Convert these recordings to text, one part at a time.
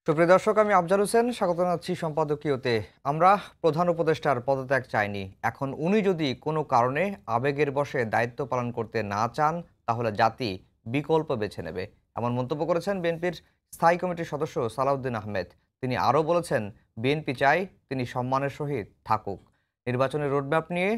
সুপ্রিয় দর্শক, আমি আফজাল হোসেন স্বাগত জানাচ্ছি সম্পাদকীয়তে। আমরা প্রধান উপদেষ্টার পদত্যাগ চাইনি। এখন উনি যদি কোনো কারণে আবেগের বশে দায়িত্ব পালন করতে না চান, তাহলে জাতি বিকল্প বেছে নেবে, এমন মন্তব্য করেছেন বিএনপির স্থায়ী কমিটির সদস্য সালাউদ্দিন আহমেদ। তিনি আরও বলেছেন, বিএনপি চায় তিনি সম্মানের সহিত থাকুক। নির্বাচনের রোডম্যাপ নিয়ে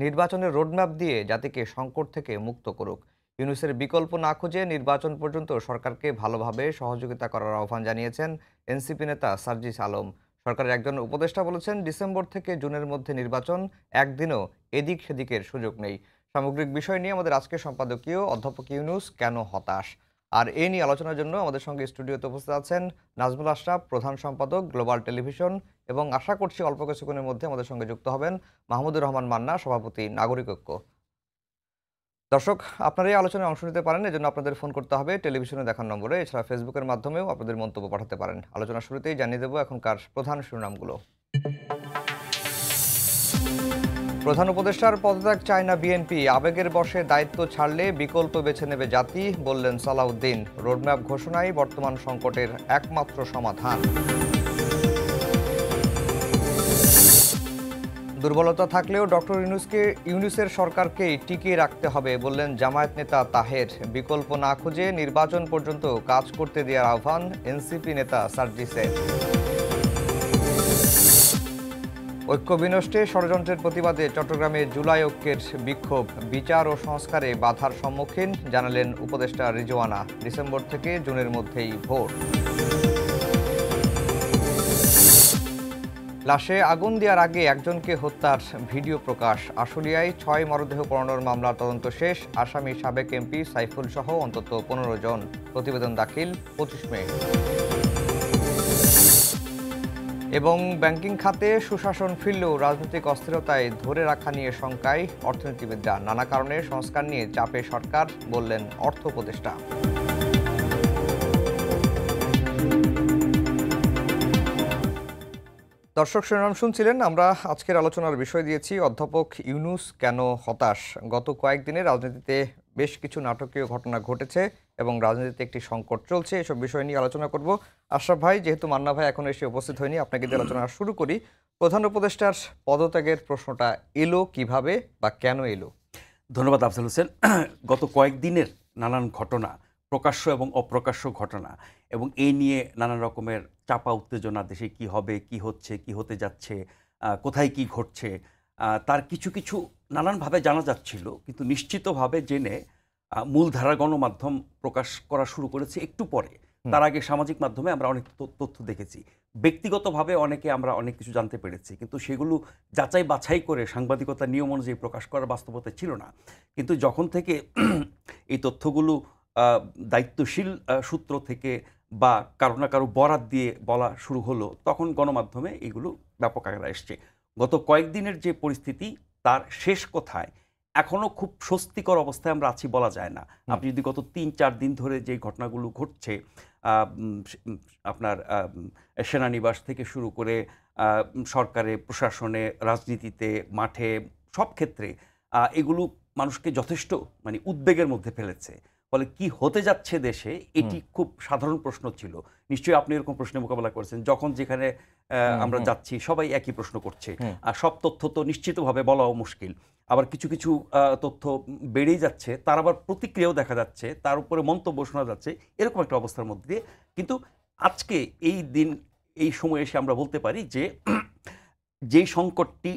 নির্বাচনের রোডম্যাপ দিয়ে জাতিকে সংকট থেকে মুক্ত করুক। ইউনূসের বিকল্প না খুঁজে নির্বাচন পর্যন্ত সরকারকে ভালোভাবে সহযোগিতা করার আহ্বান জানিয়েছেন এনসিপি নেতা সার্জিস আলম। সরকারের একজন উপদেষ্টা বলেছেন, ডিসেম্বর থেকে জুনের মধ্যে নির্বাচন, একদিনও এদিক সেদিকের সুযোগ নেই। সামগ্রিক বিষয় নিয়ে আমাদের আজকের সম্পাদকীয় অধ্যাপক ইউনূস কেন হতাশ, আর এই নিয়ে আলোচনার জন্য আমাদের সঙ্গে স্টুডিওতে উপস্থিত আছেন নাজমুল আশরাফ, প্রধান সম্পাদক গ্লোবাল টেলিভিশন, এবং আশা করছি অল্প কিছুক্ষণের মধ্যে আমাদের সঙ্গে যুক্ত হবেন মাহমুদুর রহমান মান্না, সভাপতি নাগরিক ঐক্য। দর্শক, আপনারা এই আলোচনায় অংশ নিতে পারেন, এজন্য আপনাদের ফোন করতে হবে টেলিভিশনে দেখার নম্বরে। এছাড়া ফেসবুকের মাধ্যমেও আপনাদের মন্তব্য পাঠাতে পারেন। আলোচনার শুরুতেই জানিয়ে দেব এখনকার প্রধান শিরোনামগুলো। প্রধান উপদেষ্টার পদত্যাগ চায় না বিএনপি, আবেগের বশে দায়িত্ব ছাড়লে বিকল্প বেছে নেবে জাতি, বললেন সালাউদ্দিন। রোডম্যাপ ঘোষণাই বর্তমান সংকটের একমাত্র সমাধান। দুর্বলতা থাকলেও ডক্টর ইউনূসের সরকারকেই টিকিয়ে রাখতে হবে, বললেন জামায়াত নেতা তাহের। বিকল্প না খুঁজে নির্বাচন পর্যন্ত কাজ করতে দেওয়ার আহ্বান এনসিপি নেতা সার্জিসের। ঐক্য বিনষ্টে ষড়যন্ত্রের প্রতিবাদে চট্টগ্রামে জুলাই ঐক্যের বিক্ষোভ, বিচার ও সংস্কারে বাধার সম্মুখীন, জানালেন উপদেষ্টা রিজওয়ানা। ডিসেম্বর থেকে জুনের মধ্যেই ভোট। লাশে আগুন দেওয়ার আগে একজনকে হত্যার ভিডিও প্রকাশ, আশুলিয়ায় 6 মরদেহ পোড়ানোর মামলার তদন্ত শেষ, আসামি সাবেক এমপি সাইফুল সহ অন্তত 15 জন। প্রতিবেদন দাখিল 25 মে। এবং ব্যাংকিং খাতে সুশাসন ফিরলেও রাজনৈতিক অস্থিরতায় ধরে রাখা নিয়ে শঙ্কায় অর্থনীতিবিদরা। নানা কারণে সংস্কার নিয়ে চাপে সরকার, বললেন অর্থ উপদেষ্টা। দর্শক, শিরোনাম শুনছিলেন। আমরা আজকের আলোচনার বিষয় দিয়েছি অধ্যাপক ইউনূস কেন হতাশ। গত কয়েকদিনে রাজনীতিতে বেশ কিছু নাটকীয় ঘটনা ঘটেছে এবং রাজনীতিতে একটি সংকট চলছে। এসব বিষয় নিয়ে আলোচনা করব। আশরাফ ভাই, যেহেতু মান্না ভাই এখন এসে উপস্থিত হয়নি, আপনাকে দিয়ে আলোচনা শুরু করি। প্রধান উপদেষ্টার পদত্যাগের প্রশ্নটা এলো কিভাবে বা কেন এলো? ধন্যবাদ আফজাল হোসেন। গত কয়েকদিনের নানান ঘটনা, প্রকাশ্য এবং অপ্রকাশ্য ঘটনা, এবং এই নিয়ে নানান রকমের চাপা উত্তেজনা, দেশে কি হবে, কি হচ্ছে, কি হতে যাচ্ছে, কোথায় কি ঘটছে, তার কিছু কিছু নানানভাবে জানা যাচ্ছিল, কিন্তু নিশ্চিতভাবে জেনে মূলধারা গণমাধ্যম প্রকাশ করা শুরু করেছে একটু পরে। তার আগে সামাজিক মাধ্যমে আমরা অনেক তথ্য দেখেছি, ব্যক্তিগতভাবে অনেকে আমরা অনেক কিছু জানতে পেরেছি, কিন্তু সেগুলো যাচাই বাছাই করে সাংবাদিকতার নিয়ম অনুযায়ী প্রকাশ করার বাস্তবতা ছিল না। কিন্তু যখন থেকে এই তথ্যগুলো দায়িত্বশীল সূত্র থেকে বা কারো না কারো বরাত দিয়ে বলা শুরু হলো, তখন গণমাধ্যমে এগুলো ব্যাপক আকারে এসছে। গত কয়েকদিনের যে পরিস্থিতি, তার শেষ কোথায় এখনও খুব স্বস্তিকর অবস্থায় আমরা আছি বলা যায় না। আপনি যদি গত 3-4 দিন ধরে যে ঘটনাগুলো ঘটছে, আপনার সেনানিবাস থেকে শুরু করে সরকারে, প্রশাসনে, রাজনীতিতে, মাঠে, সব ক্ষেত্রে এগুলো মানুষকে যথেষ্ট উদ্বেগের মধ্যে ফেলেছে। ফলে কি হতে যাচ্ছে দেশে, এটি খুব সাধারণ প্রশ্ন ছিল। নিশ্চয়ই আপনি এরকম প্রশ্নের মোকাবেলা করেছেন। যখন যেখানে আমরা যাচ্ছি সবাই একই প্রশ্ন করছে, আর সব তথ্য তো নিশ্চিতভাবে বলাও মুশকিল। আবার কিছু কিছু তথ্য বেড়েই যাচ্ছে, তার আবার প্রতিক্রিয়াও দেখা যাচ্ছে, তার উপরে মন্তব্য শোনা যাচ্ছে, এরকম একটা অবস্থার মধ্যে দিয়ে। কিন্তু আজকে এই দিন, এই সময় এসে আমরা বলতে পারি যে যেই সংকটটি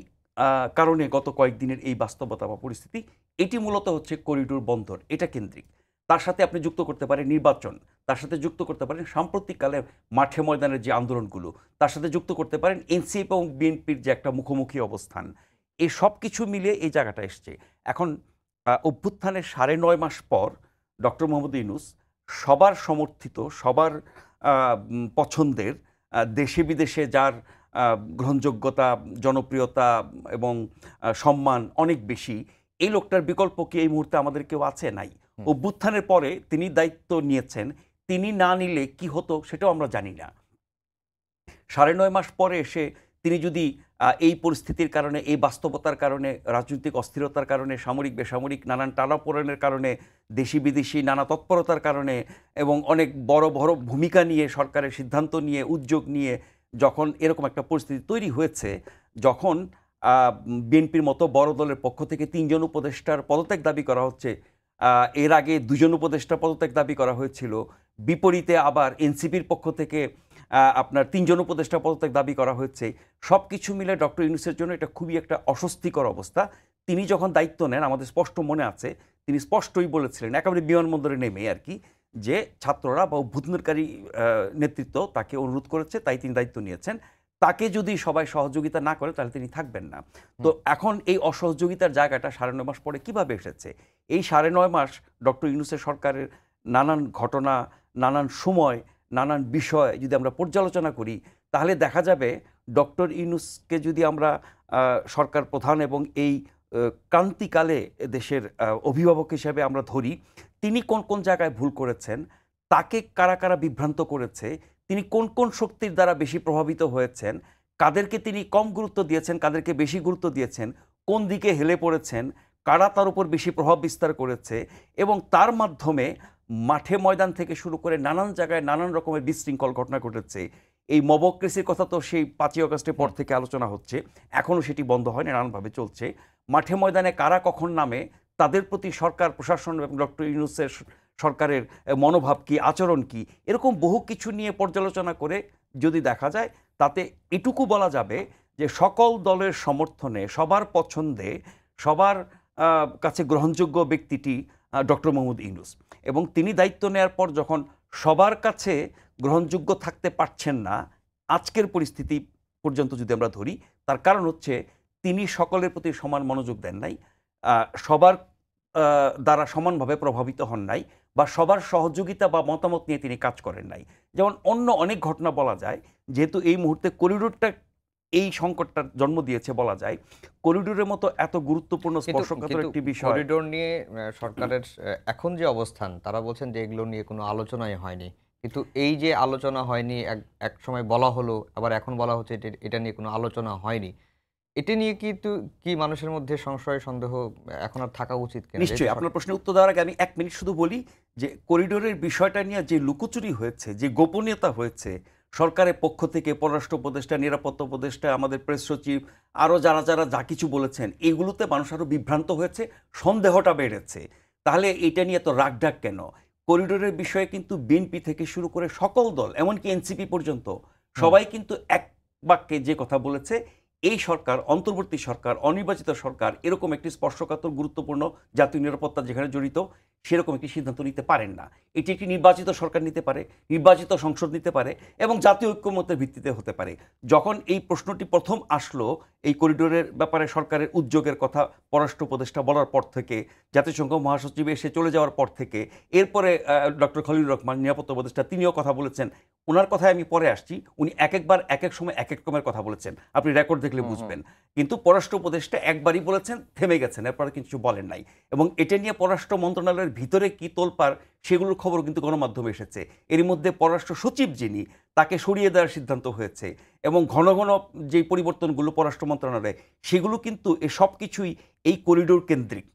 কারণে গত কয়েকদিনের এই বাস্তবতা বা পরিস্থিতি, এটি মূলত হচ্ছে করিডোর বন্দর, এটা কেন্দ্রিক। তার সাথে আপনি যুক্ত করতে পারেন নির্বাচন, তার সাথে যুক্ত করতে পারেন সাম্প্রতিককালে মাঠে ময়দানের যে আন্দোলনগুলো, তার সাথে যুক্ত করতে পারেন এনসিপি এবং বিএনপির যে একটা মুখোমুখি অবস্থান। এই সব কিছু মিলিয়ে এই জায়গাটা এসছে। এখন অভ্যুত্থানের 9.5 মাস পর ডক্টর মোহাম্মদ ইউনূস সবার সমর্থিত, সবার পছন্দের, দেশে বিদেশে যার গ্রহণযোগ্যতা, জনপ্রিয়তা এবং সম্মান অনেক বেশি, এই লোকটার বিকল্প কি এই মুহূর্তে আমাদের কেউ আছে? নাই। অভ্যুত্থানের পরে তিনি দায়িত্ব নিয়েছেন, তিনি না নিলে কি হতো সেটাও আমরা জানি না। 9.5 মাস পরে এসে তিনি যদি এই পরিস্থিতির কারণে, এই বাস্তবতার কারণে, রাজনৈতিক অস্থিরতার কারণে, সামরিক বেসামরিক নানান টানাপোড়েনের কারণে, দেশি বিদেশি নানা তৎপরতার কারণে এবং অনেক বড় বড় ভূমিকা নিয়ে সরকারের সিদ্ধান্ত নিয়ে উদ্যোগ নিয়ে যখন এরকম একটা পরিস্থিতি তৈরি হয়েছে, যখন বিএনপির মতো বড় দলের পক্ষ থেকে ৩ জন উপদেষ্টার পদত্যাগ দাবি করা হচ্ছে, এর আগে ২ জন উপদেষ্টার পদত্যাগ দাবি করা হয়েছিল, বিপরীতে আবার এনসিপির পক্ষ থেকে আপনার ৩ জন উপদেষ্টা পদত্যাগ দাবি করা হয়েছে। সব কিছু মিলে ডক্টর ইউনূসের জন্য এটা খুবই একটা অস্বস্তিকর অবস্থা। তিনি যখন দায়িত্ব নেন, আমাদের স্পষ্ট মনে আছে, তিনি স্পষ্টই বলেছিলেন একেবারে বিমানবন্দরে নেমে আর কি, যে ছাত্ররা বা অভ্যুত্থানকারী নেতৃত্ব তাকে অনুরোধ করেছে, তাই তিনি দায়িত্ব নিয়েছেন। তাকে যদি সবাই সহযোগিতা না করে তাহলে তিনি থাকবেন না। তো এখন এই অসহযোগিতার জায়গাটা ৯.৫ মাস পরে কিভাবে এসেছে? এই ৯.৫ মাস ডক্টর ইউনূসের সরকারের নানান ঘটনা, নানান সময়, নানান বিষয় যদি আমরা পর্যালোচনা করি, তাহলে দেখা যাবে ডক্টর ইউনূসকে যদি আমরা সরকার প্রধান এবং এই ক্রান্তিকালে দেশের অভিভাবক হিসেবে আমরা ধরি, তিনি কোন কোন জায়গায় ভুল করেছেন, তাকে কারা কারা বিভ্রান্ত করেছে, তিনি কোন কোন শক্তির দ্বারা বেশি প্রভাবিত হয়েছেন, কাদেরকে তিনি কম গুরুত্ব দিয়েছেন, কাদেরকে বেশি গুরুত্ব দিয়েছেন, কোন দিকে হেলে পড়েছেন, কারা তার উপর বেশি প্রভাব বিস্তার করেছে, এবং তার মাধ্যমে মাঠে ময়দান থেকে শুরু করে নানান জায়গায় নানান রকমের বিশৃঙ্খল ঘটনা ঘটেছে। এই মবক্রেসির কথা তো সেই ৫ই আগস্টের পর থেকে আলোচনা হচ্ছে, এখনও সেটি বন্ধ হয়নি, নানানভাবে চলছে। মাঠে ময়দানে কারা কখন নামে, তাদের প্রতি সরকার প্রশাসন এবং ডক্টর ইউনূসের সরকারের মনোভাব কি, আচরণ কি, এরকম বহু কিছু নিয়ে পর্যালোচনা করে যদি দেখা যায়, তাতে এটুকু বলা যাবে যে সকল দলের সমর্থনে, সবার পছন্দে, সবার কাছে গ্রহণযোগ্য ব্যক্তিটি ডক্টর মোহাম্মদ ইউনূস। এবং তিনি দায়িত্ব নেওয়ার পর যখন সবার কাছে গ্রহণযোগ্য থাকতে পারছেন না, আজকের পরিস্থিতি পর্যন্ত যদি আমরা ধরি, তার কারণ হচ্ছে তিনি সকলের প্রতি সমান মনোযোগ দেন নাই, সবার দ্বারা সমানভাবে প্রভাবিত হন নাই, বা সবার সহযোগিতা বা মতামত নিয়ে তিনি কাজ করেন নাই। যেমন অন্য অনেক ঘটনা বলা যায়, যেহেতু এই মুহূর্তে করিডোরটা এই সংকটটার জন্ম দিয়েছে বলা যায়, করিডোরের মতো এত গুরুত্বপূর্ণ স্পর্শকাতর একটি বিষয়। করিডোর নিয়ে সরকারের এখন যে অবস্থান, তারা বলছেন যে এগুলো নিয়ে কোনো আলোচনাই হয়নি। কিন্তু এই যে আলোচনা হয়নি, এক সময় বলা হলো, আবার এখন বলা হচ্ছে এটা নিয়ে কোনো আলোচনা হয়নি। এটা নিয়ে কি মানুষের মধ্যে সংশয় সন্দেহ এখন আর থাকা উচিত কিনা? নিশ্চয়ই, আপনার প্রশ্নের উত্তর দেওয়ার আগে আমি ১ মিনিট শুধু বলি যে করিডোরের বিষয়টা নিয়ে যে লুকোচুরি হয়েছে, যে গোপনীয়তা হয়েছে, সরকারের পক্ষ থেকে পররাষ্ট্র উপদেষ্টা, নিরাপত্তা উপদেষ্টা, আমাদের প্রেস সচিব, আরও যারা যারা যা কিছু বলেছেন, এগুলোতে মানুষ আরও বিভ্রান্ত হয়েছে, সন্দেহটা বেড়েছে। তাহলে এটা নিয়ে তো রাগঢাক কেন? করিডোরের বিষয়ে কিন্তু বিএনপি থেকে শুরু করে সকল দল, এমনকি এনসিপি পর্যন্ত, সবাই কিন্তু এক বাক্যে যে কথা বলেছে, এই সরকার, অন্তর্বর্তী সরকার, অনির্বাচিত সরকার এরকম একটি স্পর্শকাতর গুরুত্বপূর্ণ জাতীয় নিরাপত্তা যেখানে জড়িত, সেরকম একটি সিদ্ধান্ত নিতে পারেন না। এটি একটি নির্বাচিত সরকার নিতে পারে, নির্বাচিত সংসদ নিতে পারে, এবং জাতীয় ঐক্যমত্যের ভিত্তিতে হতে পারে। যখন এই প্রশ্নটি প্রথম আসলো, এই করিডোরের ব্যাপারে সরকারের উদ্যোগের কথা পররাষ্ট্র উপদেষ্টা বলার পর থেকে, জাতিসংঘ মহাসচিব এসে চলে যাওয়ার পর থেকে, এরপরে ডক্টর খলিলুর রহমান নিরাপত্তা উপদেষ্টা তিনিও কথা বলেছেন। ওনার কথায় আমি পরে আসছি, উনি এক একবার এক এক সময় এক এক রকমের কথা বলেছেন, আপনি রেকর্ড দেখলে বুঝবেন। কিন্তু পররাষ্ট্র উপদেষ্টা একবারই বলেছেন, থেমে গেছেন, এরপরে কিছু বলেন নাই। এবং এটা নিয়ে পররাষ্ট্র মন্ত্রণালয়ের ভিতরে কি তোলপাড়, সেগুলোর খবর কিন্তু গণমাধ্যমে এসেছে। এর মধ্যে পররাষ্ট্র সচিব যিনি, তাকে সরিয়ে দেওয়ার সিদ্ধান্ত হয়েছে, এবং ঘন ঘন যে পরিবর্তনগুলো পররাষ্ট্র মন্ত্রণালয়ে, সেগুলো কিন্তু এ সব কিছুই এই করিডোর কেন্দ্রিক।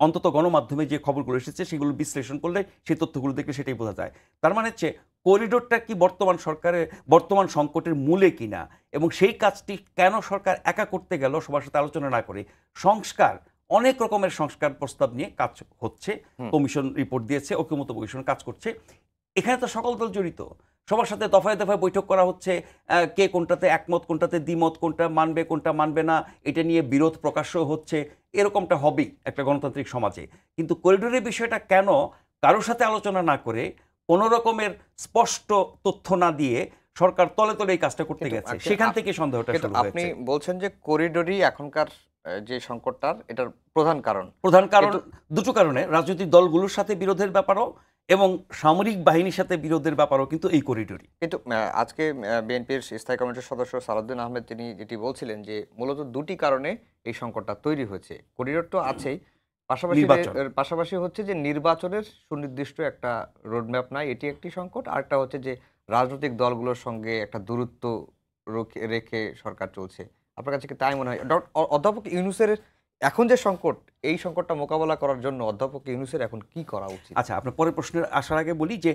অন্তত গণমাধ্যমে যে খবরগুলো এসেছে সেগুলো বিশ্লেষণ করলে, সেই তথ্যগুলো দেখলে সেটাই বোঝা যায়। তার মানে হচ্ছে করিডোরটা কি বর্তমান সরকারের বর্তমান সংকটের মূলে কিনা, এবং সেই কাজটি কেন সরকার একা করতে গেল সবার সাথে আলোচনা না করে। সংস্কার, অনেক রকমের সংস্কার প্রস্তাব নিয়ে কাজ হচ্ছে, কমিশন রিপোর্ট দিয়েছে, ঐক্যমত্য কমিশন কাজ করছে, এখানে তো সকল দল জড়িত, সবার সাথে দফায় দফায় বৈঠক করা হচ্ছে, কে কোনটাতে একমত, কোনটাতে দ্বিমত, কোনটা মানবে কোনটা মানবে না, এটা নিয়ে বিরোধ প্রকাশ্য হচ্ছে। এরকমটা হবেই একটা গণতান্ত্রিক সমাজে। কিন্তু করিডোরের বিষয়টা কেন কারোর সাথে আলোচনা না করে, কোনো রকমের স্পষ্ট তথ্য না দিয়ে সরকার তলে তলে এই কাজটা করতে গেছে, সেখান থেকে সন্দেহটা শুরু হয়েছে। আপনি বলছেন যে করিডোরই এখনকার যে সংকটটার এটার প্রধান কারণ। দুটো কারণে, রাজনৈতিক দলগুলোর সাথে বিরোধের ব্যাপারও এবং সামরিক বাহিনীর সাথে বিরোধের ব্যাপারও কিন্তু এই করিডোরই। কিন্তু আজকে বিএনপির স্থায়ী কমিটির সদস্য সালাউদ্দিন আহমেদ তিনি যেটি বলছিলেন যে মূলত দুটি কারণে এই সংকটটা তৈরি হয়েছে। করিডোর তো আছেই, পাশাপাশি হচ্ছে যে নির্বাচনের সুনির্দিষ্ট একটা রোডম্যাপ নাই, এটি একটি সংকট। আরেকটা হচ্ছে যে রাজনৈতিক দলগুলোর সঙ্গে একটা দূরত্ব রেখে সরকার চলছে। আপনার কাছে কি তাই মনে হয়? অধ্যাপক ইউনূসের এখন যে সংকট, এই সংকটটা মোকাবেলা করার জন্য অধ্যাপক ইউনূসের এখন কি করা উচিত? আচ্ছা, আপনার পরের প্রশ্নের আসার আগে বলি যে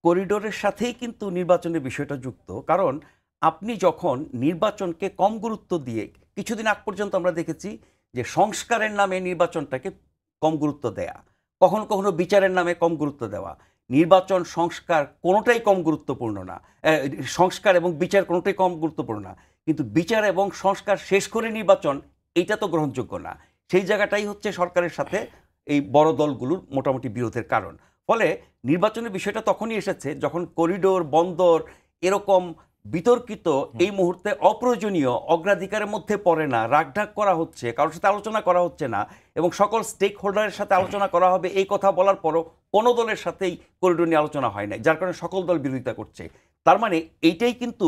করিডোরের সাথেই কিন্তু নির্বাচনের বিষয়টা যুক্ত। কারণ আপনি যখন নির্বাচনকে কম গুরুত্ব দিয়ে কিছুদিন আগ পর্যন্ত আমরা দেখেছি যে সংস্কারের নামে নির্বাচনটাকে কম গুরুত্ব দেয়া, কখনো কখনো বিচারের নামে কম গুরুত্ব দেওয়া। নির্বাচন সংস্কার কোনোটাই কম গুরুত্বপূর্ণ না। সংস্কার এবং বিচার কোনোটাই কম গুরুত্বপূর্ণ না। কিন্তু বিচার এবং সংস্কার শেষ করে নির্বাচন, এইটা তো গ্রহণযোগ্য না। সেই জায়গাটাই হচ্ছে সরকারের সাথে এই বড় দলগুলোর মোটামুটি বিরোধের কারণ। ফলে নির্বাচনের বিষয়টা তখনই এসেছে যখন করিডোর, বন্দর এরকম বিতর্কিত হুম। এই মুহূর্তে অপ্রয়োজনীয় অগ্রাধিকারের মধ্যে পড়ে না, রাগঢাক করা হচ্ছে, কারোর সাথে আলোচনা করা হচ্ছে না এবং সকল স্টেক হোল্ডারের সাথে আলোচনা করা হবে এই কথা বলার পরও কোনো দলের সাথেই করিডোর নিয়ে আলোচনা হয় নাই, যার কারণে সকল দল বিরোধিতা করছে। তার মানে এইটাই কিন্তু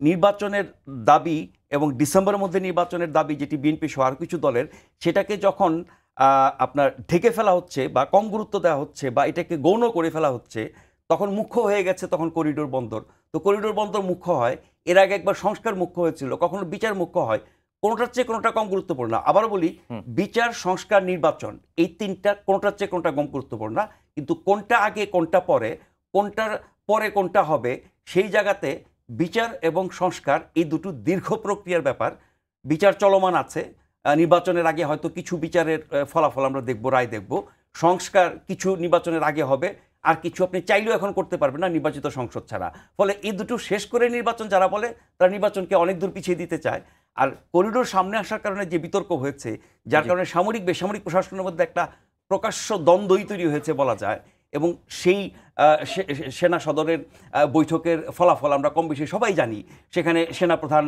নির্বাচনের দাবি এবং ডিসেম্বরের মধ্যে নির্বাচনের দাবি, যেটি বিএনপি সহ আরও কিছু দলের, সেটাকে যখন আপনার ঢেকে ফেলা হচ্ছে বা কম গুরুত্ব দেওয়া হচ্ছে বা এটাকে গৌণ করে ফেলা হচ্ছে, তখন মুখ্য হয়ে গেছে তখন করিডোর বন্দর। তো করিডোর বন্দর মুখ্য হয়, এর আগে একবার সংস্কার মুখ্য হয়েছিল, কখনো বিচার মুখ্য হয়, কোনোটার চেয়ে কোনোটা কম গুরুত্বপূর্ণ না। আবারও বলি, হুম। বিচার, সংস্কার, নির্বাচন এই তিনটা কোনোটার চেয়ে কোনোটা কম গুরুত্বপূর্ণ না। কিন্তু কোনটা আগে কোনটা পরে, কোনটার পরে কোনটা হবে, সেই জায়গাতে বিচার এবং সংস্কার এই দুটো দীর্ঘ প্রক্রিয়ার ব্যাপার। বিচার চলমান আছে, নির্বাচনের আগে হয়তো কিছু বিচারের ফলাফল আমরা দেখব, রায় দেখব। সংস্কার কিছু নির্বাচনের আগে হবে, আর কিছু আপনি চাইলেও এখন করতে পারবেন না নির্বাচিত সংসদ ছাড়া। ফলে এই দুটো শেষ করে নির্বাচন যারা বলে, তারা নির্বাচনকে অনেক দূর পিছিয়ে দিতে চায়। আর করিডোর সামনে আসার কারণে যে বিতর্ক হয়েছে, যার জি। কারণে সামরিক বেসামরিক প্রশাসনের মধ্যে একটা প্রকাশ্য দ্বন্দ্বই তৈরি হয়েছে বলা যায়। এবং সেই সেনা সদরের বৈঠকের ফলাফল আমরা কম বেশি সবাই জানি। সেখানে সেনাপ্রধান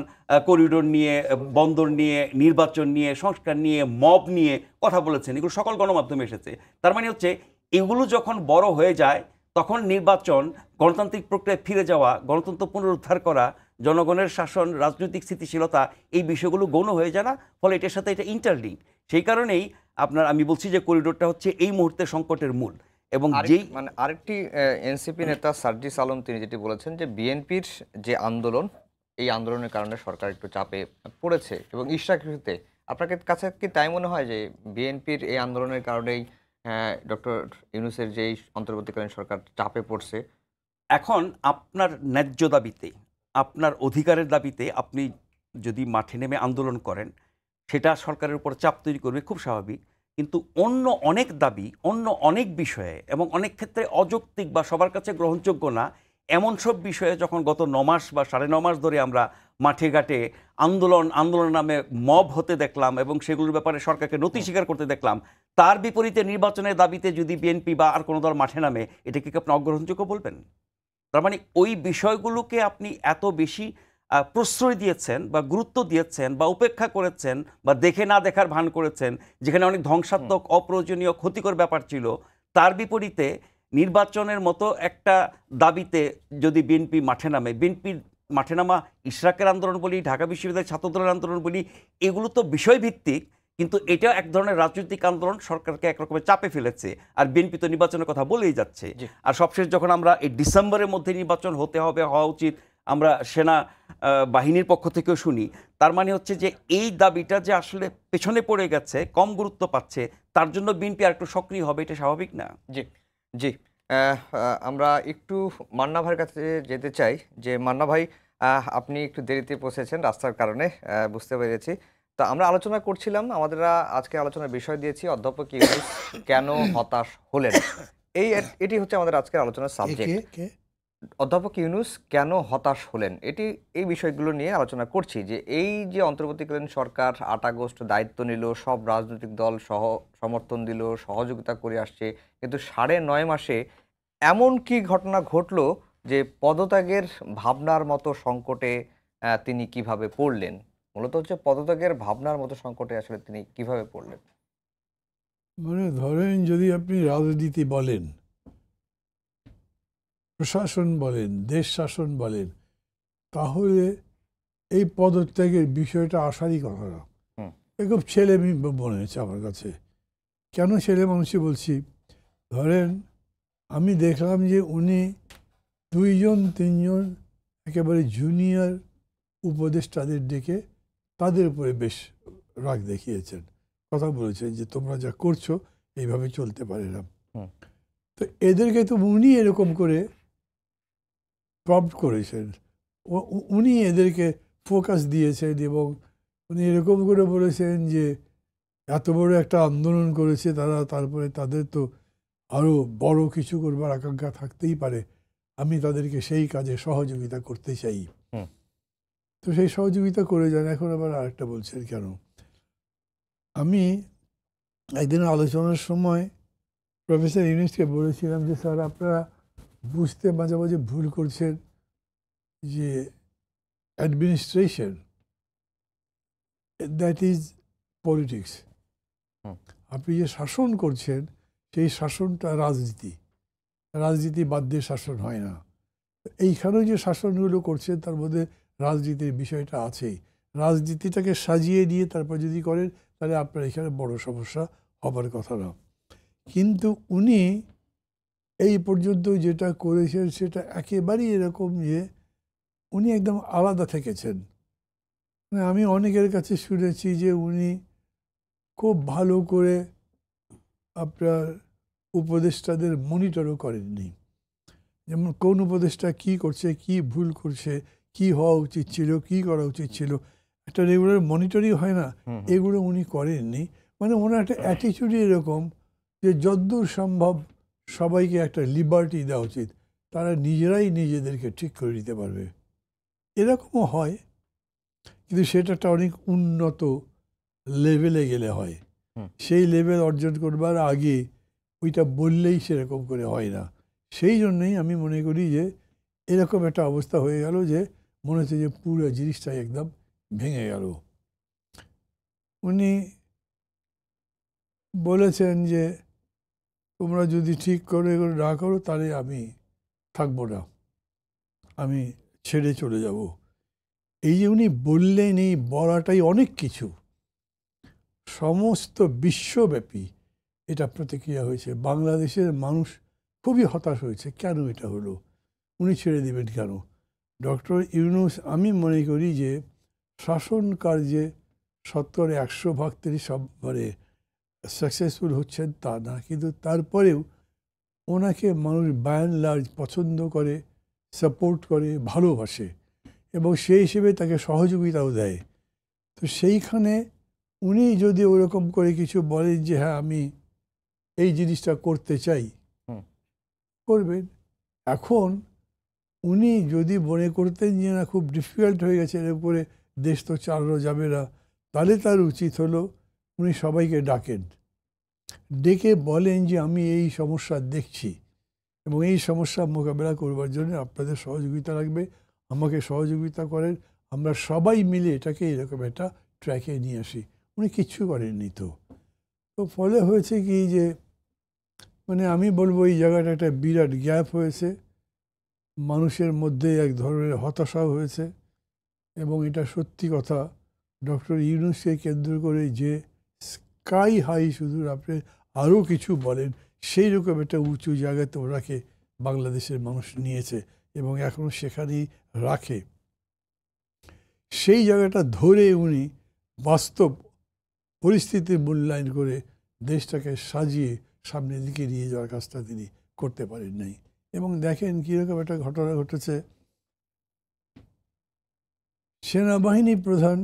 করিডোর নিয়ে, বন্দর নিয়ে, নির্বাচন নিয়ে, সংস্কার নিয়ে, মব নিয়ে কথা বলেছেন। এগুলো সকল গণমাধ্যমে এসেছে। তার মানে হচ্ছে এগুলো যখন বড় হয়ে যায়, তখন নির্বাচন, গণতান্ত্রিক প্রক্রিয়ায় ফিরে যাওয়া, গণতন্ত্র পুনরুদ্ধার করা, জনগণের শাসন, রাজনৈতিক স্থিতিশীলতা, এই বিষয়গুলো গৌণ হয়ে যায় না। ফলে এটার সাথে এটা ইন্টারলিঙ্ক। সেই কারণেই আমি বলছি যে করিডোরটা হচ্ছে এই মুহূর্তে সংকটের মূল। এবং যেই আরেকটি এনসিপি নেতা সার্জিস আলম তিনি যেটি বলেছেন যে বিএনপির যে আন্দোলন, এই আন্দোলনের কারণে সরকার একটু চাপে পড়েছে এবং ইশরাকতে আপনার কাছে কি তাই মনে হয় যে বিএনপির এই আন্দোলনের কারণেই ডক্টর ইউনূসের যেই অন্তর্বর্তীকালীন সরকার চাপে পড়ছে? এখন আপনার ন্যায্য দাবিতে, আপনার অধিকারের দাবিতে আপনি যদি মাঠে নেমে আন্দোলন করেন, সেটা সরকারের উপর চাপ তৈরি করবে, খুব স্বাভাবিক। কিন্তু অন্য অনেক দাবি, অন্য অনেক বিষয়ে এবং অনেক ক্ষেত্রে অযৌক্তিক বা সবার কাছে গ্রহণযোগ্য না, এমন সব বিষয়ে যখন গত ৯ মাস বা ৯.৫ মাস ধরে আমরা মাঠে ঘাটে আন্দোলন নামে মব হতে দেখলাম এবং সেগুলোর ব্যাপারে সরকারকে নতি স্বীকার করতে দেখলাম, তার বিপরীতে নির্বাচনের দাবিতে যদি বিএনপি বা আর কোনো দল মাঠে নামে, এটাকে কি আপনি অগ্রহণযোগ্য বলবেন? তার মানে ওই বিষয়গুলোকে আপনি এত বেশি প্রশ্রয় দিয়েছেন বা গুরুত্ব দিয়েছেন বা উপেক্ষা করেছেন বা দেখে না দেখার ভান করেছেন, যেখানে অনেক ধ্বংসাত্মক, অপ্রয়োজনীয়, ক্ষতিকর ব্যাপার ছিল। তার বিপরীতে নির্বাচনের মতো একটা দাবিতে যদি বিএনপি মাঠে নামে, বিএনপির মাঠে নামা, ইশরাকের আন্দোলন বলি, ঢাকা বিশ্ববিদ্যালয়ের ছাত্রদলের আন্দোলন বলি, এগুলো তো বিষয়ভিত্তিক, কিন্তু এটা এক ধরনের রাজনৈতিক আন্দোলন, সরকারকে একরকমের চাপে ফেলেছে। আর বিএনপি তো নির্বাচনের কথা বলেই যাচ্ছে। জি। আর সবশেষ যখন আমরা এই ডিসেম্বরের মধ্যে নির্বাচন হতে হবে, হওয়া উচিত, আমরা সেনা বাহিনীর পক্ষ থেকেও শুনি, তার মানে হচ্ছে যে এই দাবিটা যে আসলে পেছনে পড়ে গেছে, কম গুরুত্ব পাচ্ছে, তার জন্য বিএনপি আর একটু সক্রিয় হবে, এটা স্বাভাবিক না? জি, জি। আমরা একটু মান্না ভাইয়ের কাছে যেতে চাই যে মান্না ভাই, আপনি একটু দেরিতে পৌঁছেছেন রাস্তার কারণে, বুঝতে পেরেছি। তো আমরা আলোচনা করছিলাম, আমাদেরা আজকে আলোচনার বিষয় দিয়েছি অধ্যাপক ইউনূস কেন হতাশ হলেন? এটি হচ্ছে আমাদের আজকের আলোচনার কে সাবজেক্ট। কে কে অধ্যাপক ইউনূস কেন হতাশ হলেন? এই বিষয়গুলো নিয়ে আলোচনা করছি যে এই যে অন্তর্বর্তীকালীন সরকার ৮ আগস্ট দায়িত্ব নিল, সব রাজনৈতিক দল সমর্থন দিল, সহযোগিতা করে আসছে। কিন্তু ৯.৫ মাসে এমন কি ঘটনা ঘটলো যে পদত্যাগের ভাবনার মতো সংকটে তিনি কিভাবে পড়লেন? মূলত হচ্ছে পদত্যাগের ভাবনার মতো সংকটে আসলে তিনি কিভাবে পড়লেন? মানে ধরেন, যদি আপনি রাজনীতি বলেন, প্রশাসন বলেন, দেশ শাসন বলেন, তাহলে এই পদত্যাগের বিষয়টা আসারই কথা না। হুম। এ খুব ছেলে মনে হয়েছে আমার কাছে। কেন ছেলে মানুষই বলছি? ধরেন, আমি দেখলাম যে উনি ২ জন ৩ জন একেবারে জুনিয়র উপদেষ্টাদের ডেকে তাদের উপরে বেশ রাগ দেখিয়েছেন, কথা বলেছেন যে তোমরা যা করছো এইভাবে চলতে পারে না। হুম। তো এদেরকে তো উনি এরকম করে প্রম্পট করেছেন, উনি এদেরকে ফোকাস দিয়েছেন এবং উনি এরকম করে বলেছেন যে এত বড় একটা আন্দোলন করেছে তারা, তারপরে তাদের তো আরও বড় কিছু করবার আকাঙ্ক্ষা থাকতেই পারে, আমি তাদেরকে সেই কাজে সহযোগিতা করতে চাই। হুম। তো সেই সহযোগিতা করে যান। এখন আবার আরেকটা বলছেন কেন? আমি একদিন আলোচনার সময় প্রফেসর ইউনূসকে বলেছিলাম যে স্যার আপনারা বুঝতে মাঝে মাঝে ভুল করছেন যে অ্যাডমিনিস্ট্রেশন দ্যাট ইজ পলিটিক্স। হুম। আপনি যে শাসন করছেন সেই শাসনটা রাজনীতি, রাজনীতি বাদ দিয়ে শাসন হয় না। এইখানেও যে শাসনগুলো করছেন তার মধ্যে রাজনীতির বিষয়টা আছেই। রাজনীতিটাকে সাজিয়ে দিয়ে তারপর যদি করেন তাহলে আপনার এখানে বড় সমস্যা হবার কথা না। কিন্তু উনি এই পর্যন্ত যেটা করেছেন সেটা একেবারেই এরকম যে উনি একদম আলাদা থেকেছেন। মানে আমি অনেকের কাছে শুনেছি যে উনি খুব ভালো করে আপনার উপদেষ্টাদের মনিটরও করেননি। যেমন কোন উপদেষ্টা কী করছে, কি ভুল করছে, কি হওয়া উচিত ছিল, কি করা উচিত ছিল, একটা রেগুলার মনিটরিং হয় না, এগুলো উনি করেননি। মানে ওনার একটা অ্যাটিটিউডই এরকম যে যদ্দূর সম্ভব সবাইকে একটা লিবার্টি দেওয়া উচিত, তারা নিজেরাই নিজেদেরকে ঠিক করে নিতে পারবে। এরকমও হয়, কিন্তু সেটা একটা অনেক উন্নত লেভেলে গেলে হয়। সেই লেভেল অর্জন করবার আগে ওইটা বললেই সেরকম করে হয় না। সেই জন্যই আমি মনে করি যে এরকম একটা অবস্থা হয়ে গেল যে মনে হচ্ছে যে পুরো জিনিসটাই একদম ভেঙে গেল। উনি বলেছেন যে তোমরা যদি ঠিক করে এগুলো না করো তাহলে আমি থাকবো না, আমি ছেড়ে চলে যাব। এই যে উনি বললেন, এই বলাটাই অনেক কিছু, সমস্ত বিশ্বব্যাপী এটা প্রতিক্রিয়া হয়েছে। বাংলাদেশের মানুষ খুবই হতাশ হয়েছে, কেন এটা হলো, উনি ছেড়ে দিবেন কেন? ডক্টর ইউনূস আমি মনে করি যে শাসন কার্যে 70-100 ভাগ তিনি সব মানে সাকসেসফুল হচ্ছেন তা না, কিন্তু তারপরেও ওনাকে মানুষ বাই অ্যান্ড লার্জ পছন্দ করে, সাপোর্ট করে, ভালোবাসে এবং সেই হিসেবে তাকে সহযোগিতাও দেয়। তো সেইখানে উনি যদি ওরকম করে কিছু বলেন যে হ্যাঁ আমি এই জিনিসটা করতে চাই, করবেন। এখন উনি যদি মনে করতেন যে না খুব ডিফিকাল্ট হয়ে গেছে, এর উপরে দেশ তো চালানো যাবে না, তাহলে তার উচিত হলো উনি সবাইকে ডাকেন, ডেকে বলেন যে আমি এই সমস্যা দেখছি এবং এই সমস্যা মোকাবেলা করবার জন্য আপনাদের সহযোগিতা লাগবে, আমাকে সহযোগিতা করেন, আমরা সবাই মিলে এটাকে এরকম একটা ট্র্যাকে নিয়ে আসি। উনি কিচ্ছু করেননি। তো তো ফলে হয়েছে কি যে মানে আমি বলবো এই জায়গাটা একটা বিরাট গ্যাপ হয়েছে, মানুষের মধ্যে এক ধরনের হতাশাও হয়েছে এবং এটা সত্যি কথা ডক্টর ইউনূসকে কেন্দ্র করে যে স্কাই হাই শুধু আপনি আরও কিছু বলেন সেই রকম একটা উঁচু জায়গাতে ওনাকে বাংলাদেশের মানুষ নিয়েছে এবং এখনও সেখানেই রাখে। সেই জায়গাটা ধরে উনি বাস্তব পরিস্থিতির মূল্যায়ন করে দেশটাকে সাজিয়ে সামনের দিকে নিয়ে যাওয়ার কাজটা তিনি করতে পারেন নাই। এবং দেখেন কীরকম একটা ঘটনা ঘটেছে, সেনাবাহিনী প্রধান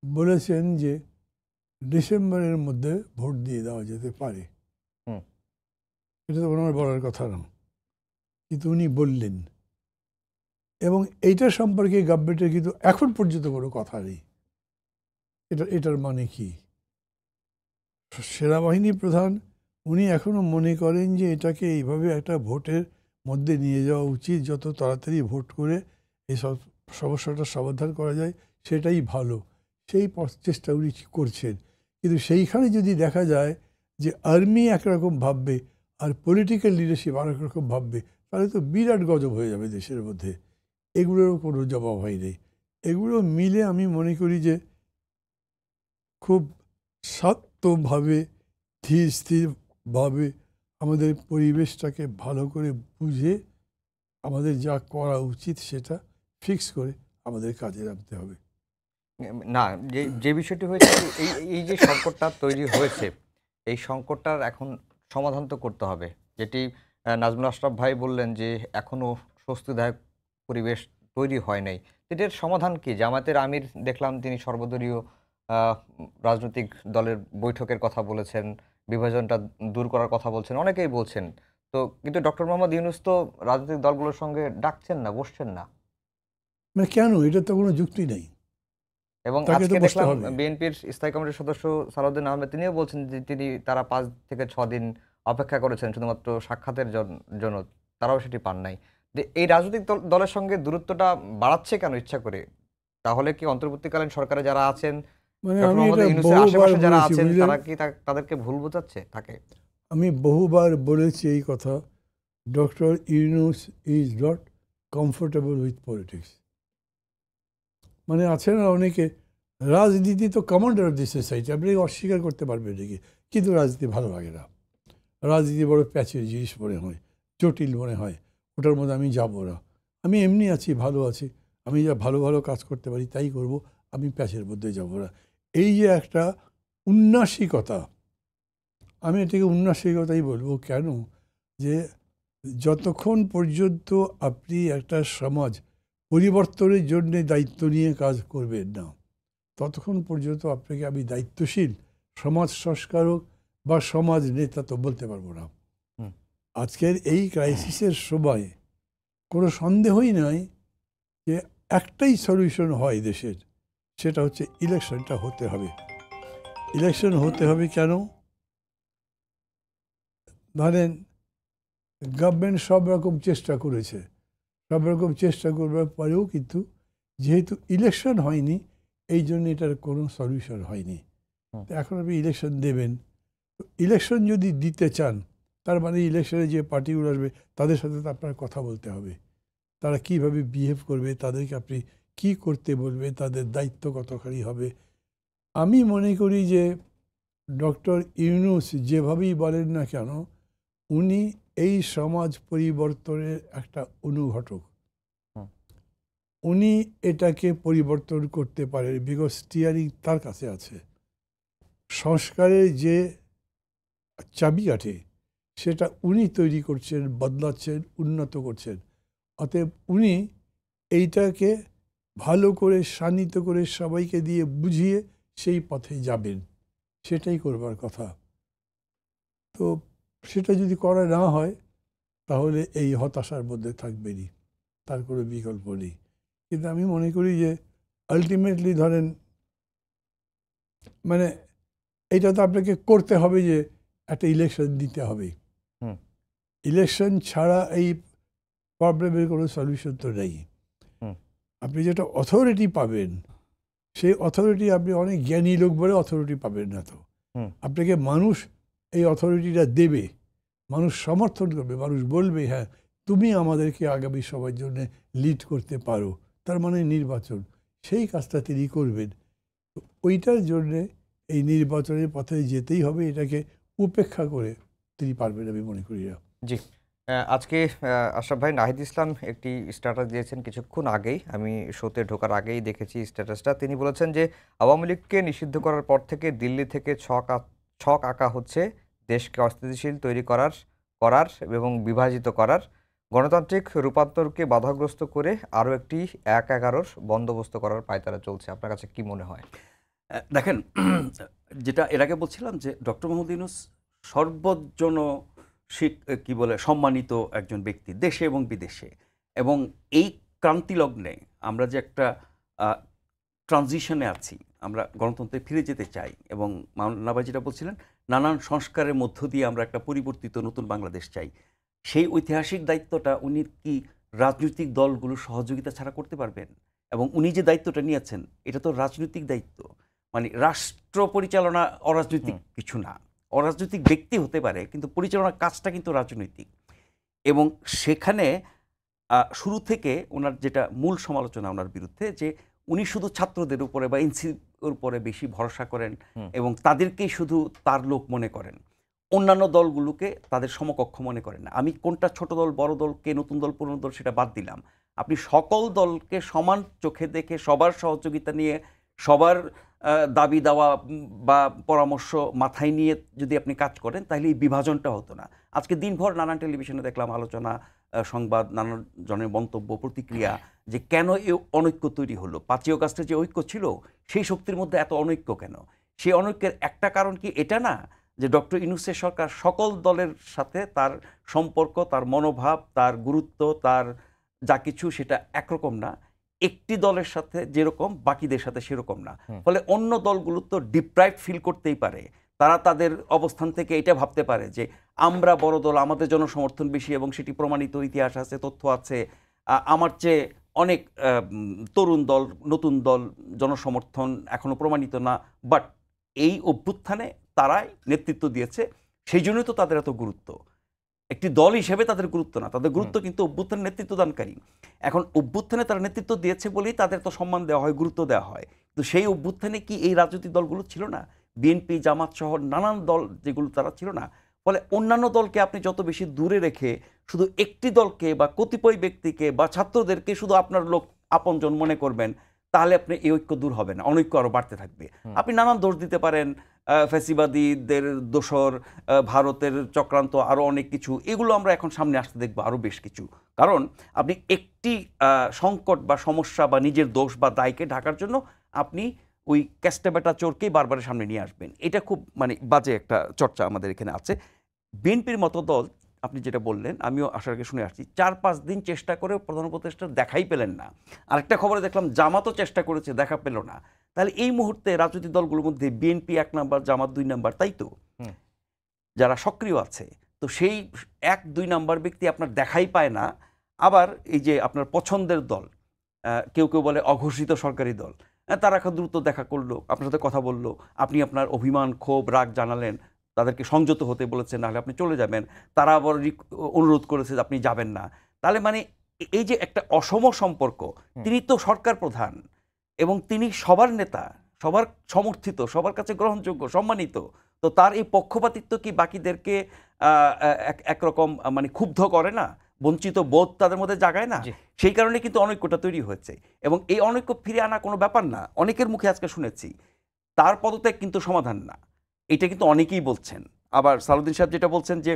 বলেছেন যে ডিসেম্বরের মধ্যে ভোট দিয়ে দেওয়া যেতে পারে। এটা তো ওনার বলার কথা না, কিন্তু উনি বললেন এবং এইটা সম্পর্কে গভর্নমেন্টের কিন্তু এখন পর্যন্ত কোনো কথা নেই। এটার মানে কি? সেনাবাহিনী প্রধান উনি এখনও মনে করেন যে এটাকে এইভাবে একটা ভোটের মধ্যে নিয়ে যাওয়া উচিত, যত তাড়াতাড়ি ভোট করে এই সব সমস্যাটা সমাধান করা যায় সেটাই ভালো, সেই চেষ্টা উনি করছেন। কিন্তু সেইখানে যদি দেখা যায় যে আর্মি একরকম ভাববে আর পলিটিক্যাল লিডারশিপ আরেক রকম ভাববে, তাহলে তো বিরাট গজব হয়ে যাবে দেশের মধ্যে। এগুলোরও কোনো জবাব হয় নেই। এগুলো মিলে আমি মনে করি যে খুব শান্তভাবে ধীর স্থিরভাবে আমাদের পরিবেশটাকে ভালো করে বুঝে আমাদের যা করা উচিত সেটা ফিক্স করে আমাদের কাজে নামতে হবে। না, যে যে বিষয়টি হয়েছে যে এই এই যে সংকটটা তৈরি হয়েছে, এই সংকটটার এখন সমাধান তো করতে হবে। যেটি নাজমুল আশরাফ ভাই বললেন যে এখনো স্বস্তিদায়ক পরিবেশ তৈরি হয় নাই। এটার সমাধান কি? জামায়াতের আমির দেখলাম তিনি সর্বদলীয় আ রাজনৈতিক দলের বৈঠকের কথা বলেছেন, বিভাজনটা দূর করার কথা বলছেন, অনেকেই বলছেন। তো কিন্তু ডক্টর মোহাম্মদ ইউনূস তো রাজনৈতিক দলগুলোর সঙ্গে ডাকছেন না, বসছেন না। মানে কেন? এটা তো কোনো যুক্তি নেই। এবং তাকে তো আজকে বসতে দেখলাম হবে। বিএনপির স্থায়ী কমিটির সদস্য সালাউদ্দিন আহমেদ তিনিও বলছেন যে তারা ৫ থেকে ৬ দিন অপেক্ষা করেছেন শুধুমাত্র সাক্ষাতের জন্য। তারাও সেটি পান নাই। যে এই রাজনৈতিক দলের সঙ্গে দূরত্বটা বাড়াচ্ছে কেন ইচ্ছা করে? তাহলে কি অন্তর্বর্তীকালীন সরকারে যারা আছেন, মানে ডক্টর আমি মোহাম্মদ এটা ইউনূসের বহুবার আশেপাশে যারা বলেছি, আছেন বুঝলেন? তারা কি তাদেরকে ভুল বোঝাচ্ছে তাকে? আমি বহুবার বলেছি এই কথা। Doctor Yunus is not comfortable with politics. মানে আছে না অনেকে, রাজনীতি তো কমান্ডার অফ দি সোসাইটি, আপনি অস্বীকার করতে পারবেন নাকি? কিন্তু রাজনীতি ভালো লাগে না। রাজনীতি বড় প্যাচের জিনিস মনে হয়, জটিল মনে হয়, ওটার মধ্যে আমি যাব না। আমি এমনি আছি, ভালো আছি, আমি যা ভালো ভালো কাজ করতে পারি তাই করব, আমি প্যাচের মধ্যে যাব না। এই যে একটা উন্নাসিকতা, আমি এটাকে উন্নাসিকতাই বলবো। কেন? যে যতক্ষণ পর্যন্ত আপনি একটা সমাজ পরিবর্তনের জন্য দায়িত্ব নিয়ে কাজ করবেন না, ততক্ষণ পর্যন্ত আপনাকে আমি দায়িত্বশীল সমাজ সংস্কারক বা সমাজ নেতা তো বলতে পারবো না। হুম। আজকের এই ক্রাইসিসের সময় কোনো সন্দেহই নাই যে একটাই সলিউশন হয় দেশের, সেটা হচ্ছে ইলেকশনটা হতে হবে। ইলেকশন হতে হবে কেন? ধরেন গভর্নমেন্ট সব রকম চেষ্টা করেছে, সব রকম চেষ্টা করবার পরেও কিন্তু যেহেতু ইলেকশন হয়নি, এই জন্য এটার কোনো সলিউশন হয়নি। হুম। তো এখন আপনি ইলেকশন দেবেন, ইলেকশন যদি দিতে চান তার মানে ইলেকশনে যে পার্টিগুলো আসবে তাদের সাথে তো আপনার কথা বলতে হবে। তারা কিভাবে বিহেভ করবে, তাদেরকে আপনি কি করতে বলবে, তাদের দায়িত্ব কতখানি হবে। আমি মনে করি যে ডক্টর ইউনূস যেভাবেই বলেন না কেন, উনি এই সমাজ পরিবর্তনের একটা অনুঘটক। হুম। উনি এটাকে পরিবর্তন করতে পারেন, বিকজ স্টিয়ারিং তার কাছে আছে। সংস্কারের যে চাবিকাঠি সেটা উনি তৈরি করছেন, বদলাচ্ছেন, উন্নত করছেন। অতএব উনি এইটাকে ভালো করে শানিত করে সবাইকে দিয়ে বুঝিয়ে সেই পথে যাবেন, সেটাই করবার কথা। তো সেটা যদি করা না হয় তাহলে এই হতাশার মধ্যে থাকবেনই, তার কোনো বিকল্প নেই। কিন্তু আমি মনে করি যে আলটিমেটলি ধরেন, মানে এটা তো আপনাকে করতে হবে যে একটা ইলেকশন দিতে হবে। হুম। ইলেকশন ছাড়া এই প্রবলেমের কোনো সলিউশন তো নেই। হুম। আপনি যেটা অথরিটি পাবেন, সেই অথরিটি আপনি অনেক জ্ঞানী লোক বলে অথরিটি পাবেন না তো। হুম। আপনাকে মানুষ এই অথরিটিটা দেবে, মানুষ সমর্থন করবে, মানুষ বলবে হ্যাঁ তুমি আমাদেরকে আগামী সময়ের জন্য লিড করতে পারো, তার মানে নির্বাচন, সেই কাজটা তিনি করবেন। তো ওইটার জন্যে এই নির্বাচনের পথে যেতেই হবে, এটাকে উপেক্ষা করে তিনি পারবেন আমি মনে করি না। জি। আজকে আশরাফ ভাই, নাহিদ ইসলাম একটি স্ট্যাটাস দিয়েছেন কিছুক্ষণ আগেই। আমি শোতে ঢোকার আগেই দেখেছি স্ট্যাটাসটা। তিনি বলেছেন যে আওয়ামী লীগকে নিষিদ্ধ করার পর থেকে দিল্লি থেকে ছক আঁকা হচ্ছে দেশকে অস্থিতিশীল তৈরি করার এবং বিভাজিত করার। গণতান্ত্রিক রূপান্তরকে বাধাগ্রস্ত করে আরও একটি ১/১১ বন্দোবস্ত করার পায়তারা চলছে। আপনার কাছে কি মনে হয়? দেখেন, যেটা এর আগে বলছিলাম যে ডক্টর মোহাম্মদ ইউনূস সর্বজন কি বলে সম্মানিত একজন ব্যক্তি দেশে এবং বিদেশে, এবং এই ক্রান্তি লগ্নে আমরা যে একটা ট্রানজিশনে আছি, আমরা গণতন্ত্রে ফিরে যেতে চাই, এবং মাওলানা ভাই যেটা বলছিলেন নানান সংস্কারের মধ্য দিয়ে আমরা একটা পরিবর্তিত নতুন বাংলাদেশ চাই, সেই ঐতিহাসিক দায়িত্বটা উনি কি রাজনৈতিক দলগুলো সহযোগিতা ছাড়া করতে পারবেন? এবং উনি যে দায়িত্বটা নিয়েছেন এটা তো রাজনৈতিক দায়িত্ব, মানে রাষ্ট্র পরিচালনা অরাজনৈতিক কিছু না। অরাজনৈতিক ব্যক্তি হতে পারে কিন্তু পরিচালনার কাজটা কিন্তু রাজনৈতিক। এবং সেখানে শুরু থেকে ওনার যেটা মূল সমালোচনা ওনার বিরুদ্ধে, যে উনি শুধু ছাত্রদের উপরে বা এনসির উপরে বেশি ভরসা করেন হুম। এবং তাদেরকেই শুধু তার লোক মনে করেন, অন্যান্য দলগুলোকে তাদের সমকক্ষ মনে করেন না। আমি কোনটা ছোট দল বড় দল, কে নতুন দল পুরনো দল সেটা বাদ দিলাম, আপনি সকল দলকে সমান চোখে দেখে সবার সহযোগিতা নিয়ে সবার দাবি দাওয়া বা পরামর্শ মাথায় নিয়ে যদি আপনি কাজ করেন তাহলে এই বিভাজনটা হতো না। আজকে দিনভর নানান টেলিভিশনে দেখলাম আলোচনা, সংবাদ, নানান জনের মন্তব্য, প্রতিক্রিয়া যে কেন এই অনৈক্য তৈরি হলো। ৫ই অগাস্টের যে ঐক্য ছিল সেই শক্তির মধ্যে এত অনৈক্য কেন? সেই অনৈক্যের একটা কারণ কি এটা না যে ডক্টর ইউনূসের সরকার সকল দলের সাথে তার সম্পর্ক, তার মনোভাব, তার গুরুত্ব, তার যা কিছু সেটা একরকম না। একটি দলের সাথে যেরকম বাকিদের সাথে সেরকম না। ফলে অন্য দলগুলো তো ডিপ্রাইভড ফিল করতেই পারে। তারা তাদের অবস্থান থেকে এটা ভাবতে পারে যে আমরা বড় দল, আমাদের জনসমর্থন বেশি এবং সেটি প্রমাণিত ইতিহাস আছে, তথ্য আছে। আমার চেয়ে অনেক তরুণ দল, নতুন দল, জনসমর্থন এখনো প্রমাণিত না, বাট এই অভ্যুত্থানে তারাই নেতৃত্ব দিয়েছে, সেই জন্যই তো তাদের এত গুরুত্ব। একটি দল হিসেবে তাদের গুরুত্ব না, তাদের গুরুত্ব কিন্তু অভ্যুত্থানের নেতৃত্বদানকারী। এখন অভ্যুত্থানে তারা নেতৃত্ব দিয়েছে বলেই তাদের তো সম্মান দেওয়া হয়, গুরুত্ব দেওয়া হয়। তো সেই অভ্যুত্থানে কি এই রাজনৈতিক দলগুলো ছিল না? বিএনপি, জামাত সহ নানান দল যেগুলো তারা ছিল না? ফলে অন্যান্য দলকে আপনি যত বেশি দূরে রেখে শুধু একটি দলকে বা কতিপয় ব্যক্তিকে বা ছাত্রদেরকে শুধু আপনার লোক আপনজন মনে করবেন, তাহলে আপনি এই ঐক্য দূর হবে না, অনৈক্য আরও বাড়তে থাকবে। আপনি নানান দোষ দিতে পারেন, ফ্যাসিবাদীদের দোসর, ভারতের চক্রান্ত, আরও অনেক কিছু, এগুলো আমরা এখন সামনে আসতে দেখবো আরও বেশ কিছু। কারণ আপনি একটি সংকট বা সমস্যা বা নিজের দোষ বা দায়কে ঢাকার জন্য আপনি ওই ক্যাস্টেবেটা চোরকেই বারবার সামনে নিয়ে আসবেন। এটা খুব মানে বাজে একটা চর্চা আমাদের এখানে আছে। বিএনপির মতো দল, আপনি যেটা বললেন, আমিও আসার আগে শুনে আসছি, ৪-৫ দিন চেষ্টা করে প্রধান উপদেষ্টা দেখাই পেলেন না। আরেকটা খবরে দেখলাম জামাতও চেষ্টা করেছে, দেখা পেল না। তাহলে এই মুহূর্তে রাজনৈতিক দলগুলোর মধ্যে বিএনপি ১ নাম্বার, জামাত ২ নাম্বার, তাই তো? যারা সক্রিয় আছে, তো সেই ১-২ নাম্বার ব্যক্তি আপনার দেখাই পায় না। আবার এই যে আপনার পছন্দের দল, কেউ কেউ বলে অঘোষিত সরকারি দল, তারা এখন দ্রুত দেখা করলো, আপনার সাথে কথা বললো, আপনি আপনার অভিমান, ক্ষোভ, রাগ জানালেন, তাদেরকে সংযত হতে বলেছেন, নাহলে আপনি চলে যাবেন। তারা আবার অনুরোধ করেছে যে আপনি যাবেন না। তাহলে মানে এই যে একটা অসম সম্পর্ক, তিনি তো সরকার প্রধান এবং তিনি সবার নেতা, সবার সমর্থিত, সবার কাছে গ্রহণযোগ্য, সম্মানিত। তো তার এই পক্ষপাতিত্ব কি বাকিদেরকে একরকম মানে ক্ষুব্ধ করে না? বঞ্চিত বোধ তাদের মধ্যে জাগায় না? সেই কারণে কিন্তু অনৈক্যটা তৈরি হয়েছে এবং এই অনৈক্য ফিরে আনা কোনো ব্যাপার না। অনেকের মুখে আজকে শুনেছি তার পদত্যাগ কিন্তু সমাধান না, এটা কিন্তু অনেকেই বলছেন। আবার সালাউদ্দিন সাহেব যেটা বলছেন যে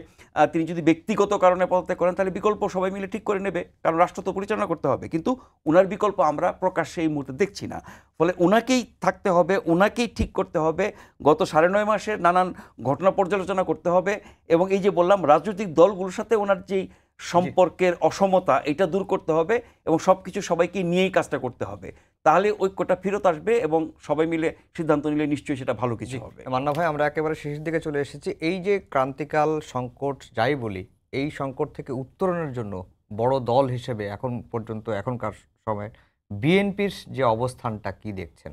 তিনি যদি ব্যক্তিগত কারণে পদত্যাগ করেন তাহলে বিকল্প সবাই মিলে ঠিক করে নেবে, কারণ রাষ্ট্র তো পরিচালনা করতে হবে। কিন্তু ওনার বিকল্প আমরা প্রকাশ্যে এই মুহূর্তে দেখছি না। ফলে ওনাকেই থাকতে হবে, ওনাকেই ঠিক করতে হবে, গত ৯.৫ মাসের নানান ঘটনা পর্যালোচনা করতে হবে এবং এই যে বললাম রাজনৈতিক দলগুলোর সাথে ওনার যেই সম্পর্কের অসমতা, এটা দূর করতে হবে এবং সবকিছু সবাইকে নিয়েই কাজটা করতে হবে। তাহলে ঐক্যটা ফেরত আসবে এবং সবাই মিলে সিদ্ধান্ত নিলে নিশ্চয়ই সেটা ভালো কিছু হবে। মান্না ভাই, আমরা একেবারে শেষের দিকে চলে এসেছি। এই যে ক্রান্তিকাল সংকট যাই বলি, এই সংকট থেকে উত্তরণের জন্য বড় দল হিসেবে এখন পর্যন্ত এখনকার সময় বিএনপির যে অবস্থানটা কি দেখছেন?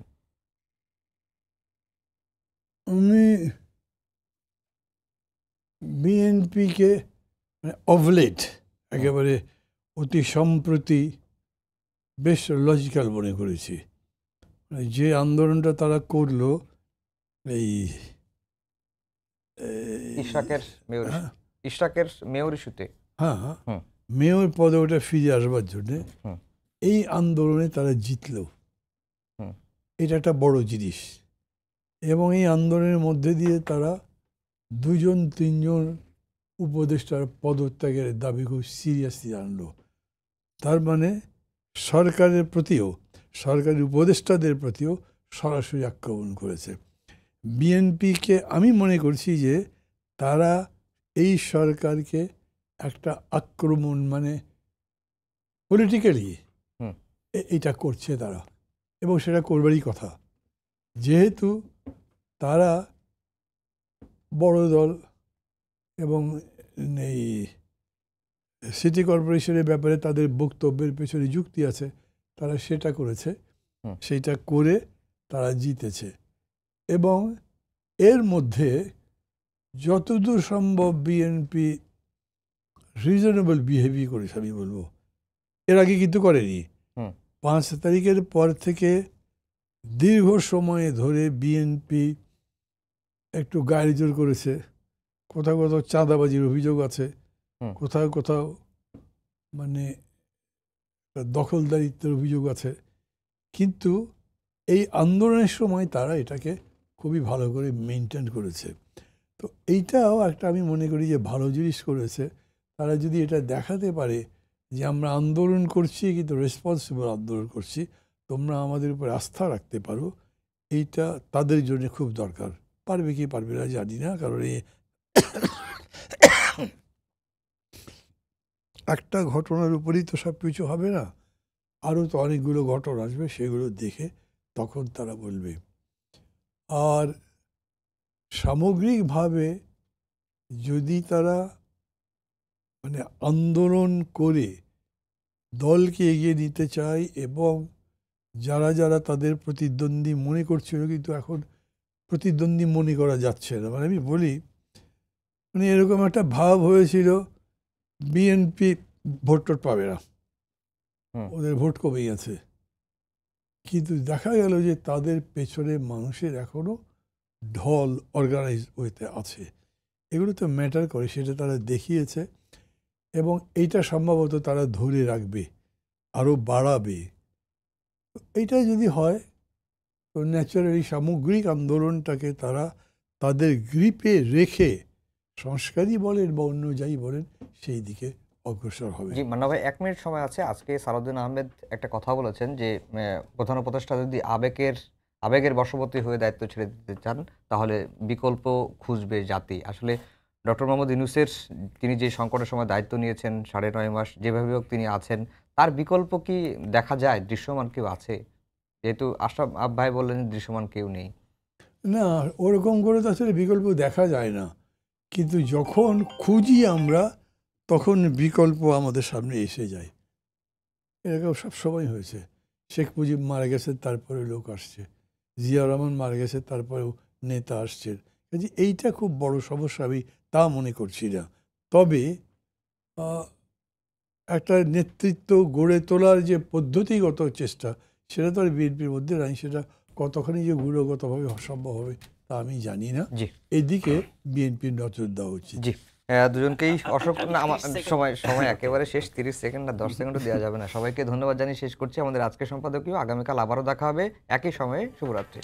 আমি বিএনপিকে অভলেট একেবারে অতি সম্প্রতি বেশ লজিক্যাল মনে করেছি। যে আন্দোলনটা তারা করলো এই ইশরাকের মেয়র ইস্যুতে, হ্যাঁ, মেয়র পদে ওটা ফিরে আসবার জন্যে এই আন্দোলনে তারা জিতলো, এটা একটা বড় জিনিস। এবং এই আন্দোলনের মধ্যে দিয়ে তারা ২-৩ উপদেষ্টার পদত্যাগের দাবি খুব সিরিয়াসলি আনলো। তার মানে সরকারের প্রতিও, সরকারি উপদেষ্টাদের প্রতিও সরাসরি আক্রমণ করেছে। বিএনপিকে আমি মনে করছি যে তারা এই সরকারকে একটা আক্রমণ মানে পলিটিক্যালি এটা করছে তারা, এবং সেটা করবারই কথা, যেহেতু তারা বড় দল এবং এই সিটি কর্পোরেশনের ব্যাপারে তাদের বক্তব্যের পেছনে যুক্তি আছে, তারা সেটা করেছে, সেটা করে তারা জিতেছে। এবং এর মধ্যে যতদূর সম্ভব বিএনপি রিজনেবল বিহেভিয়ার করেছে আমি বলবো, এর আগে কিন্তু করেনি। ৫ তারিখের পর থেকে দীর্ঘ সময় ধরে বিএনপি একটু গায়ে জোর করেছে, কোথাও কোথাও চাঁদাবাজির অভিযোগ আছে, কোথাও কোথাও মানে দখলদারিত্বের অভিযোগ আছে, কিন্তু এই আন্দোলনের সময় তারা এটাকে খুবই ভালো করে মেনটেন করেছে। তো এইটাও একটা আমি মনে করি যে ভালো জিনিস করেছে। তারা যদি এটা দেখাতে পারে যে আমরা আন্দোলন করছি কিন্তু রেসপন্সিবল আন্দোলন করছি, তোমরা আমাদের উপর আস্থা রাখতে পারো, এইটা তাদের জন্য খুব দরকার। পারবে কি পারবে না জানি না, কারণ এই একটা ঘটনার উপরেই তো সব কিছু হবে না, আরও তো অনেকগুলো ঘটনা আসবে, সেগুলো দেখে তখন তারা বলবে। আর সামগ্রিকভাবে যদি তারা মানে আন্দোলন করে দলকে এগিয়ে নিতে চায়, এবং যারা যারা তাদের প্রতিদ্বন্দ্বী মনে করছিল কিন্তু এখন প্রতিদ্বন্দ্বী মনে করা যাচ্ছে না, মানে আমি বলি মানে এরকম একটা ভাব হয়েছিল বিএনপি ভোট টোট পাবে না, ওদের ভোট কমে গেছে, কিন্তু দেখা গেল যে তাদের পেছনে মানুষের এখনো ঢল অর্গানাইজ ওয়েতে আছে। এগুলো তো ম্যাটার করে, সেটা তারা দেখিয়েছে, এবং এইটা সম্ভবত তারা ধরে রাখবে, আরও বাড়াবে। এইটা যদি হয় তো ন্যাচারালি সামগ্রিক আন্দোলনটাকে তারা তাদের গ্রিপে রেখে সংস্কারই বলেন বা অন্য যাই বলেন সেই দিকে অগ্রসর হবে। জি মান্না ভাই, 1 মিনিট সময় আছে। আজকে সালাউদ্দিন আহমেদ একটা কথা বলেছেন যে প্রধান উপদেষ্টা যদি আবেগের বশবর্তী হয়ে দায়িত্ব ছেড়ে দিতে চান তাহলে বিকল্প খুঁজবে জাতি। আসলে ডক্টর মোহাম্মদ ইউনূসের তিনি যে সংকটের সময় দায়িত্ব নিয়েছেন 9.5 মাস, যেভাবে হোক তিনি আছেন, তার বিকল্প কি দেখা যায়? দৃশ্যমান কেউ আছে? যেহেতু আশরাফ ভাই বললেন দৃশ্যমান কেউ নেই। না, ওরকম করে তো আসলে বিকল্প দেখা যায় না, কিন্তু যখন খুঁজি আমরা তখন বিকল্প আমাদের সামনে এসে যায়। এরকম সবসময় হয়েছে। শেখ মুজিব মারা গেছে, তারপরে লোক আসছে। জিয়া রহমান মারা গেছে, তারপরেও নেতা আসছে। কাজে এইটা খুব বড় সমস্যা আমি তা মনে করছি না। তবে একটা নেতৃত্ব গড়ে তোলার যে পদ্ধতিগত চেষ্টা, সেটা তো আর বিএনপির মধ্যে নাই। সেটা কতখানি যে গুণগতভাবে সম্ভব হবে তা আমি জানি না। জি এদিকে বিএনপির নজর দেওয়া উচিত। জি দুজনকেই অসংখ্য না, আমার সময় একেবারে শেষ। 30 সেকেন্ড না 10 সেকেন্ডও দেওয়া যাবে না। সবাইকে ধন্যবাদ জানিয়ে শেষ করছি আমাদের আজকের সম্পাদকীয়। আগামীকাল আবারও দেখা হবে একই সময়ে। শুভরাত্রি।